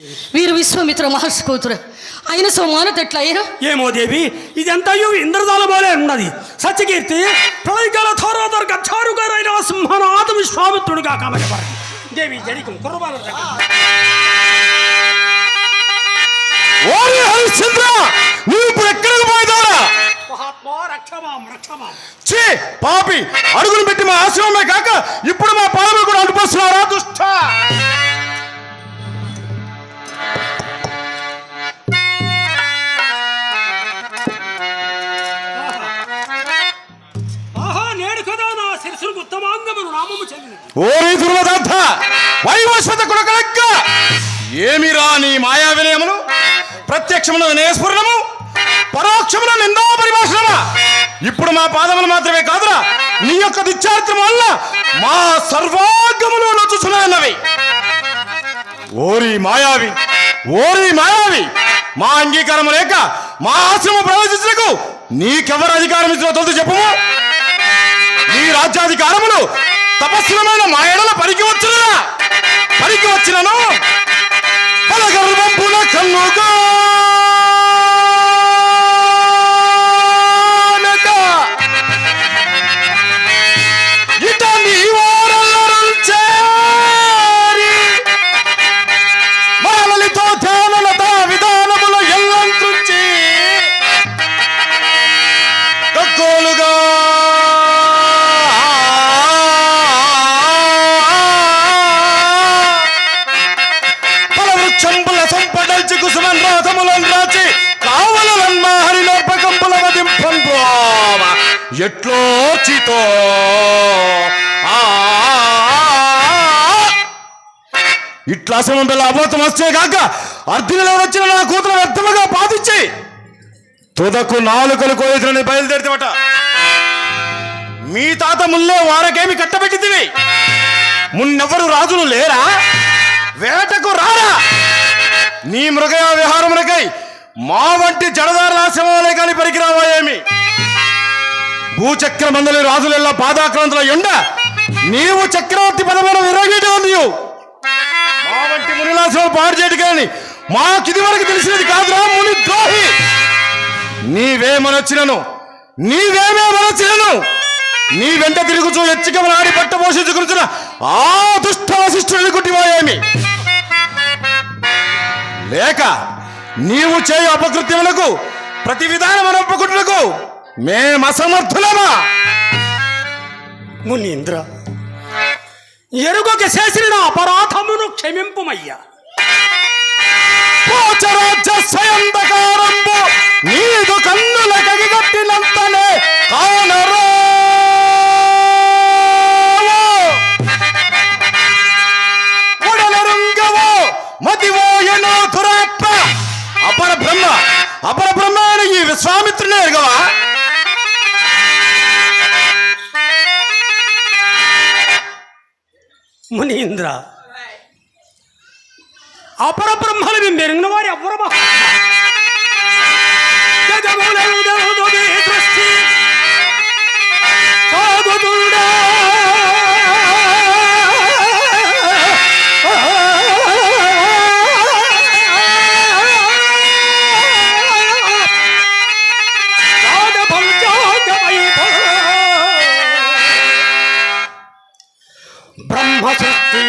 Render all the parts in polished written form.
వీరు విశ్వామిత్ర మహర్షి కూతురు ఆయన సోమానత ఎట్లయ్యా? ఏమో దేవి, ఇదంతయు ఇంద్రజాలమోలే ఉన్నది. సత్యకీర్తి ప్రళయకాల థోరోదర్ గచ్చారుగారైన సింహనాథ విశ్వామిత్రుడిగా కామయపరది. దేవి జడికం కుర్రబాల ఓరి హరిశ్చంద్ర, నువ్వు ఇప్పుడు ఎక్కడికి పోయిదారా? మహాత్మా రక్షమాం రక్షమాం. ఛీ పాపి, అడుగులు పెట్టి మా ఆశ్రమమే కాక ఇప్పుడు మా పాదములు కూడా అంటుపోస్తున్నారా దుష్ట? ఆహా, నేడు కదా నా శిరసులకు ఉత్తమాంగమును నామము చెల్లినది. ఓరి దుర్వదార్థ వైవస్వత కులకలక్క, ఏమిరా నీ మాయా వినయములు? ప్రత్యక్షమున వినయస్ఫురణము, పరోక్షమున నిందా పరిభాషణమా? ఇప్పుడు మా పాదములు మాత్రమే కాదురా, నీ యొక్క దుశ్చారిత్రము వల్ల మా సర్వాంగములు నొచ్చుచున్నవి. ఓరి మాయావి, ఓరి మాయావి, మా అంగీకారము లేక మా ఆశ్రమ ప్రవేశించకు నీకెవరు అధికారం ఇచ్చిన తొలుత చెప్పుము. నీ రాజ్యాధికారములు తపస్సులమైన మా ఎడల పరికి వచ్చినను బలగర్వంపున కన్నుగా ఇట నీ వారెల్లరూ చేరి మాలలితో ధ్యానలత విధానముల ఎల్లంత్రుంచి తక్కువలుగా ఫలవృక్షంబుల సంపదల్చి కుసుమన్ రాధములను రాచి కావలన్ హరిలోర్పకంబుల వదింపంపోవ ఎట్లో చితో ఇట్లా సమం పిల్ల అబోధం వస్తే కాక అర్ధులలో వచ్చిన నా కూతురు వ్యర్థముగా బాధించి తుదకు నాలుకలు కోయితులని బయలుదేరితేవట. మీ తాత ముల్లే వారకేమి కట్టబెట్టింది? మున్నెవ్వరు రాజులు లేరా? వేటకు రారా? నీ మృగయ విహారమునకై మా వంటి జడదారుల ఆశ్రమాలే కాని పరికిరావా ఏమి? భూచక్ర మండలి రాజులెల్లా పాదాక్రాంతుల ఎండ నీవు చక్రవర్తి పదమైన విరగేటి నీవు మా వంటి మునిలాశ్రమం పాడు చేయడు కానీ మాకిది వరకు తెలిసినది కాదురా ముని ద్రోహి. నీవేమనొచ్చినను నీ వెంట తిరుగుచూ ఎచ్చికమలాడి పట్ట పోషించుకున్న ఆ దుష్ట వశిష్ఠుడిని కుట్టిపోయేమి లేక నీవు చేయు అపకృత్యములకు ప్రతి విధానం ఒప్పుకుంటులకు మేం అసమర్థులమా? మునీంద్ర, ఎరుగక చేసిన నా అపరాధమును క్షమింపుమయ్యా. పోచరాజ్య స్వయంధకారంబు నీదు కన్నుల కగిగట్టినంతనే కానరో ఉడలరుంగవో మతివోయనో దురాత్మ. అపరబ్రహ్మ అయిన ఈ విశ్వామిత్రునే ఎరగవా? మునీంద్ర, అపర బ్రహ్మలు మెరిగిన వారు ఎవరు? బ్రహ్మశక్తి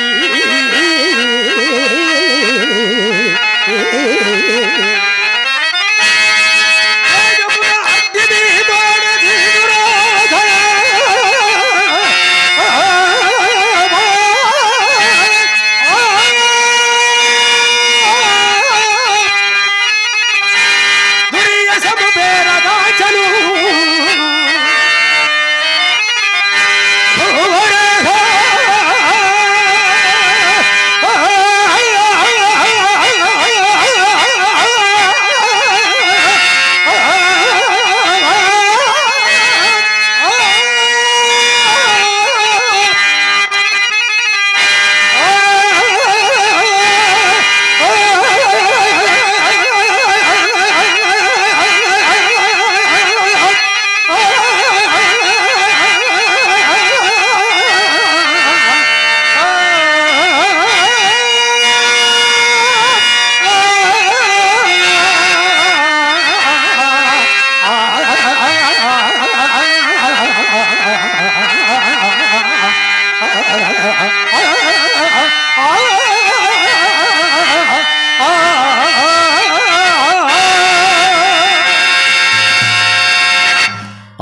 అగ్ని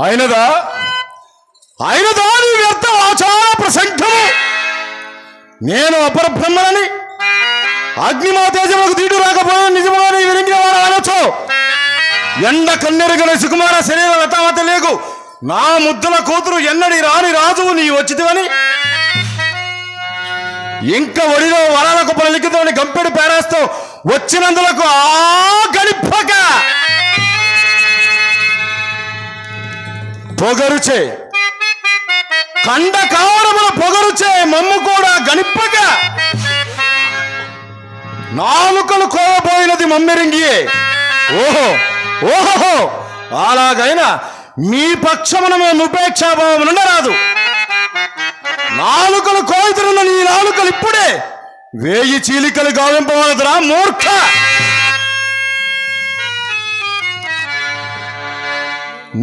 అయినదా నీ వ్యర్థ ఆచార ప్రసంగము. నేను అపరబ్రహ్మనని అగ్నిమా తేజములకు తీటు రాకపోయినా నిజముగా విరిగిన వాడు అనొచ్చు. ఎండ కన్నెరుగని సుకుమార శరీర లతామత లేకు నా ముద్దుల కూతురు ఎన్నడి రాని రాజువు నీ వచ్చితివని ఇంకా ఒడిలో వరాల కుప్పల లిఖితమని గంపెడు పేరేస్తూ వచ్చినందులకు ఆ గడిపక పొగరుచే కండ కావడముల పొగరుచే మమ్ము కూడా గణిప్పక నాలుకలు కోవబోయినది మమ్మెరింగియే. ఓహో అలాగైనా మీ పక్షమున మేము ఉపేక్షాభావం ఉండరాదు. నాలుకలు కోయితున్న నీ నాలుకలు ఇప్పుడే 1000 చీలికలు గావింపవలదురా మూర్ఖ.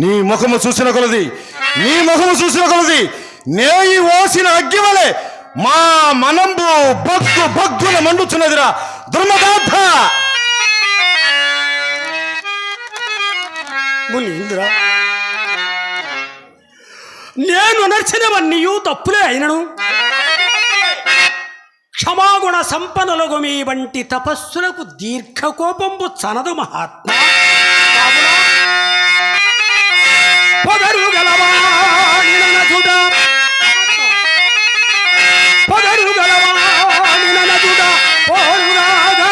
నీ ముఖము చూసిన కొలది నేయి ఓసిన అగ్గివలే మా మనంబు బగ్గున మండుచున్నదిరా దుర్మదార్థ. మునీంద్ర, నేను నడిచినవన్నీయు తప్పులే అయినను క్షమాగుణ సంపన్నులకు మీ వంటి తపస్సులకు దీర్ఘకోపంబు చనదు మహాత్మా. పొగరు గలవాని ననచుట పోరుగాగా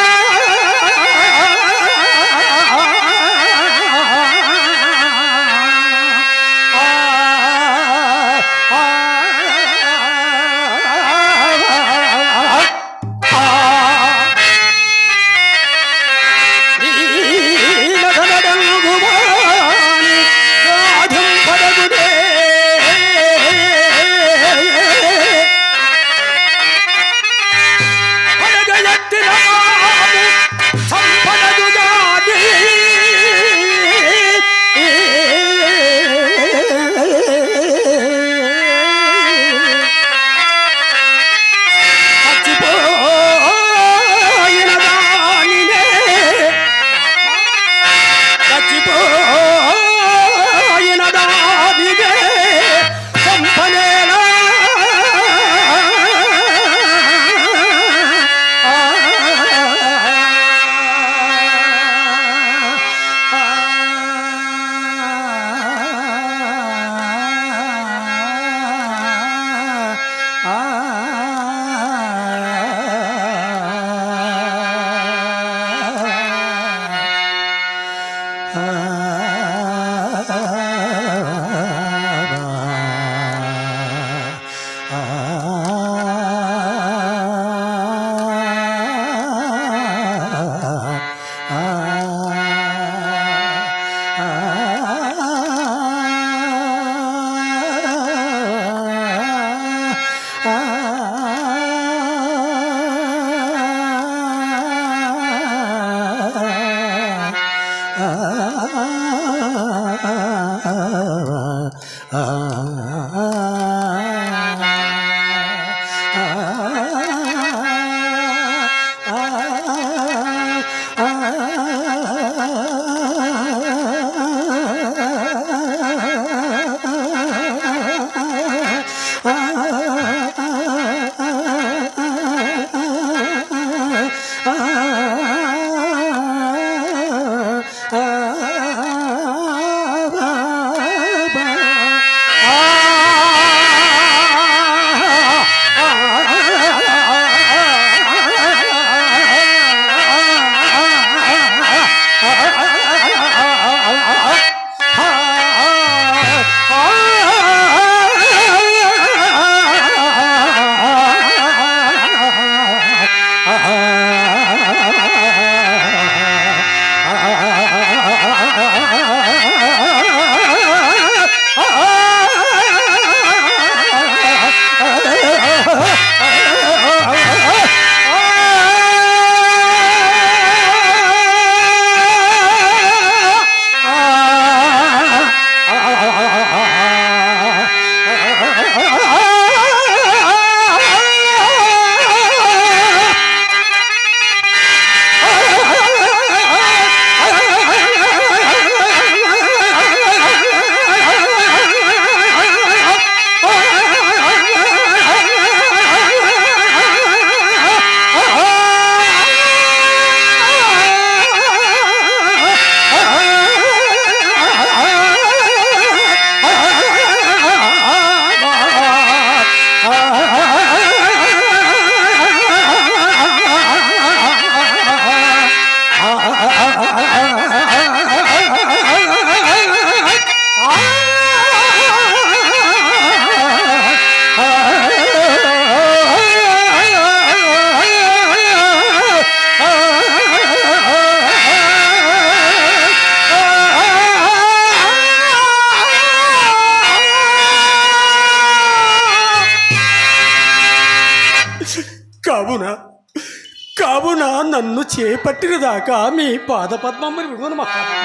కావున నన్ను చేపట్టిన దాకా మీ పాదపద్మమ్మని విడువను మహాత్మ.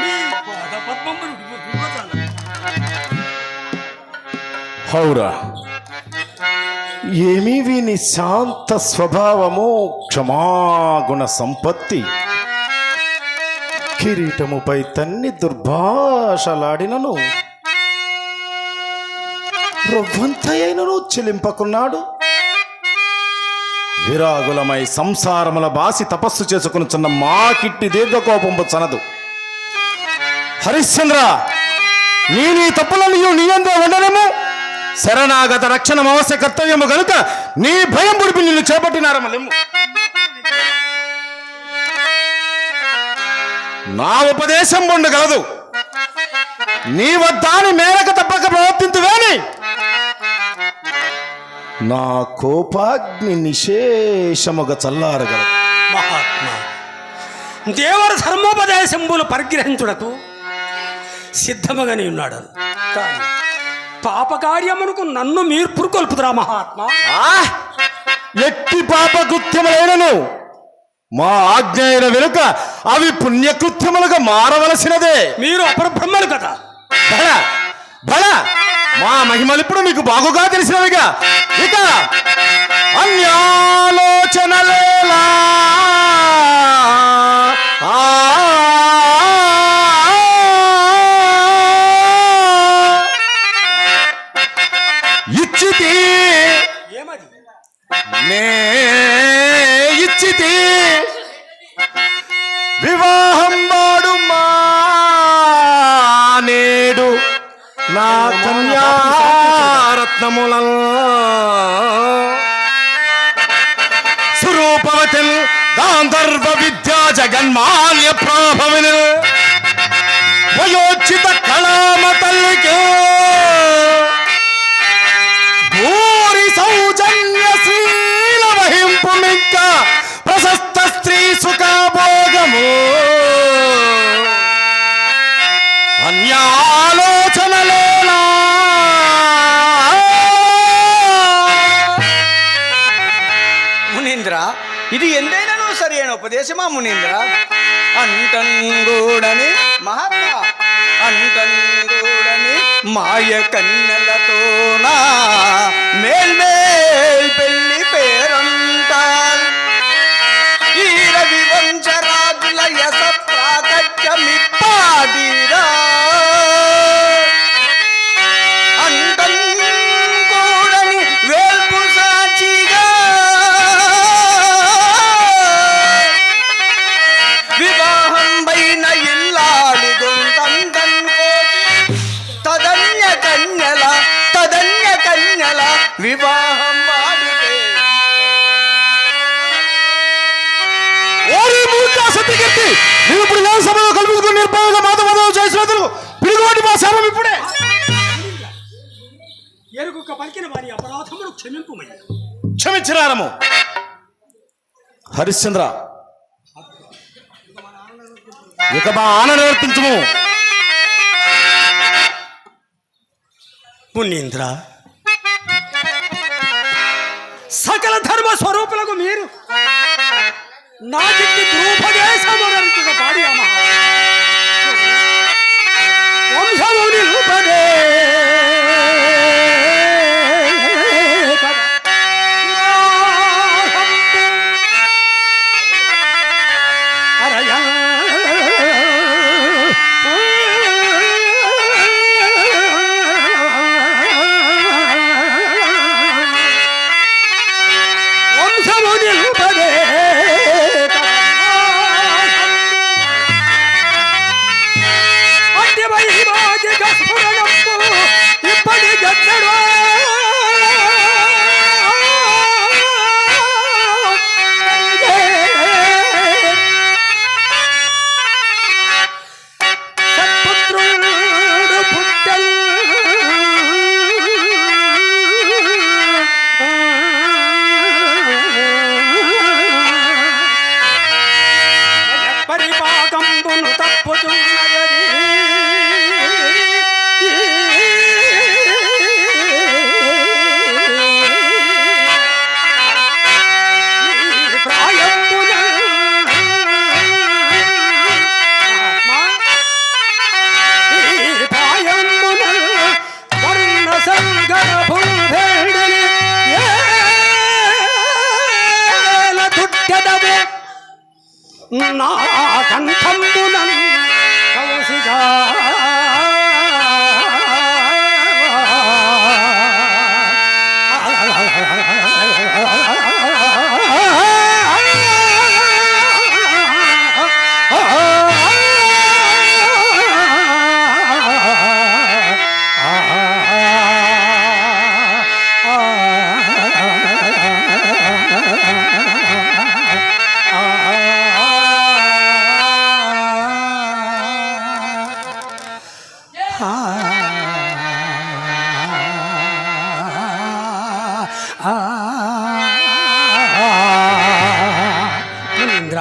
మీ పాదపద్మమ్మని విడువను. హౌరా, ఏమీ వీని శాంత స్వభావము, క్షమాగుణ సంపత్తి, కిరీటముపై తన్ని దుర్భాషలాడినను రొవ్వంతయైనను చెలింపకున్నాడు. విరాగులమై సంసారముల బాసి తపస్సు చేసుకుని మా కిట్టి దీర్ఘకోపంపు చనదు. హరిశ్చంద్ర, నీ తప్పులను నీయందో ఉండడము శరణాగత రక్షణ అవశ్య కర్తవ్యము గనుక నీ భయం పుడిపి నిన్ను చేపట్టినారమలెమ్ము. నా ఉపదేశం ఉండగలదు, నీ వద్దాని మేరకు తప్పక ప్రవర్తింతువేని నా కోపాగ్ని నిశేషముగా చల్లారగలదు. మహాత్మా, దేవర ధర్మోపదేశంబులు పరిగ్రహించుటకు సిద్ధముగానే ఉన్నాడు. కానీ పాపకార్యమునకు నన్ను మీరు పురుకొల్పుతురా మహాత్మా? ఎట్టి పాపకృత్యములైనను మా ఆజ్ఞ అయిన వెనుక అవి పుణ్యకృత్యములుగా మారవలసినదే. మీరు అపరబ్రహ్మలు కదా. బల బల, మా మహిమలు ఇప్పుడు మీకు బాగుగా తెలిసినవిగా. ఇక అన్యాలోచనలేలా ఇచ్చితి ఏమది? నే ఇచ్చితి వివాహం వాడు మా నేడు నా కన్యారత్నముల స్వరూపవతిల్ గాంధర్వ విద్యా జగన్మాల్య ప్రాభవిని వయోచిత కళామ తల్లికే భూరి సౌజన్యశీల వహింపు మిక్క ప్రశస్త స్త్రీ సుఖభోగము అన్యాలోచనలేలా. మునీంద్ర, ఇది ఎంతైనాను సరి అయిన ఉపదేశమా మునీంద్ర? అంటంగూడని మహాత్మా, అంటంగూడని మాయ కన్నెలతోనా మేల్మేల్ పెళ్లి పేరంటాల్ ఈ రవి వంశరాజుల యశ ప్రాకట్యమిప్పాడిరా. అంటంగూడని వేల్పు సాక్షిగా వివాహం పైన ఇల్లాలి గొంతంతం తదన్య కన్యల వివాహం వాడితే. ఓరి మూర్ఖ సత్యకీర్తి, నువ్వు ఇప్పుడు లేని సభలో కల్పించుకుని నిర్భయంగా మాధవదేవ చేసినందుకు పిలుగుబడి మా శాపం ఇప్పుడే. ఎరుగుక పలికిన వారి అపరాధమును క్షమింపుమయ్యా. క్షమించినారము. హరిశ్చంద్ర, ఇక మా ఆన నివర్తించము. పుణ్యేంద్ర, సకల ధర్మ స్వరూపులకు మీరు నాకిట్టి ద్రూపదేశమునంతుగా పాడి వంశము నిలుపదే ఇప్పటి గద్దడు సత్పుత్రుడు పుట్టల్ పరిపాకంబును తప్పుతున్నది. నా కంఠంబునన్ కౌశికా ఇంద్ర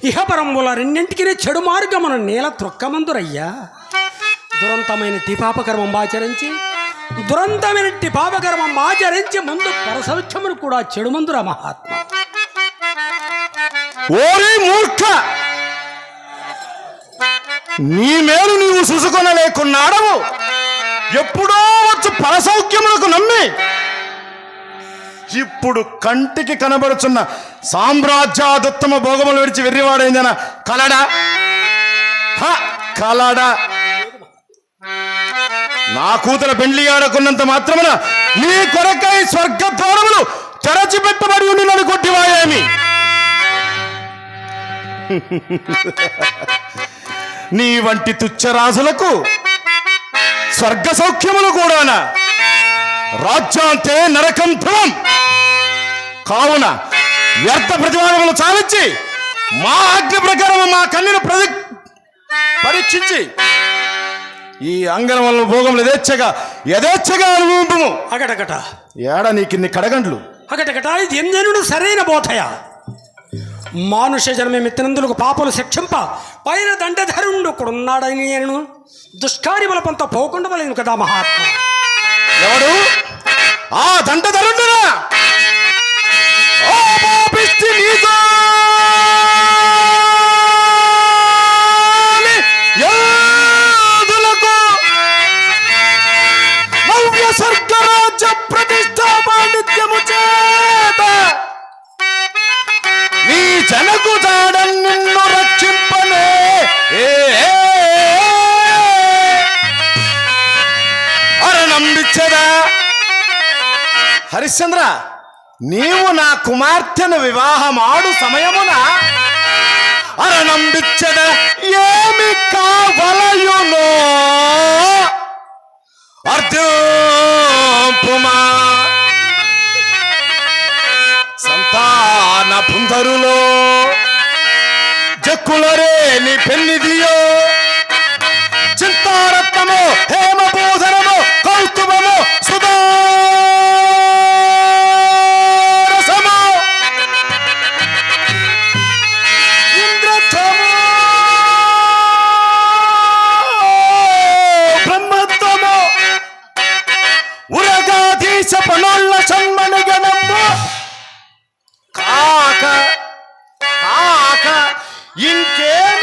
ఇహపరంబుల రెండింటికి చెడు మార్గమును నేల త్రొక్కమందురయ్యా. దురంతమైన పాపకర్మం ఆచరించి ముందు పరసౌఖ్యమును కూడా చెడుమందుర మహాత్మ. ఓరి మూర్ఖ, నీ మేలు నీవు చూసుకొనలేకున్నాడవు. ఎప్పుడో వచ్చు పరసౌఖ్యములకు నమ్మి ఇప్పుడు కంటికి కనబడుచున్న సామ్రాజ్యాదుత్తమ భోగములు విడిచి వెర్రివాడైందన కలడా కలడా. నా కూతురు పెండ్లి ఆడకున్నంత మాత్రమున నీ కొరకై స్వర్గద్వారములు తెరచిపెట్టబడి ఉండి నన్ను కొట్టివాయేమి? నీ వంటి తుచ్చరాజులకు స్వర్గ సౌఖ్యములు కూడానా? రాజ్యాంతే నరకం ధ్రువం. కావున వ్యర్థ ప్రతివాదములు చాలించి మా ఆజ్ఞ ప్రకారం మా కన్యను పరీక్షించి ఈ అంగనవల భోగములు యథేచ్ఛగా అనుభవింపుము. అగటగట ఏడ నీకిన్ని కడగండ్లు అగటగట ఇది ఎంజనుడు సరైన బోధయ. మానుష జన్మమిత్తినందులకు పాపలు శిక్షింప పైన దండధరుండు కొడున్నాడని నేను దుష్కార్యముల పంత పోకుండా వలేను కదా మహాత్మ. ఎవడు ఆ దండధరుండునా? ఓ పాపిష్టి నీతో యాదులకు నవ్య స్వర్గరాజ్య ప్రతిష్టా పాండిత్యము చేత నీ జనకు జాడన్ నిన్ను రక్షింపనే అరణంబిచ్చదా. హరిశ్చంద్ర, నీవు నా కుమార్తెను వివాహమాడు సమయమున అరణంబిచ్చద ఏమి కావలయునో అర్ధపుమా. సంతాన పుందరులో జక్కులరేని పెన్నిదియో చింతారత్నము హేమబోధనము కౌస్తుభము సుధారసము ఇంద్రత్వము బ్రహ్మత్వము ఉరగాధీశ పనోళ్ళ సన్మని గణము కాక ఇంకేమి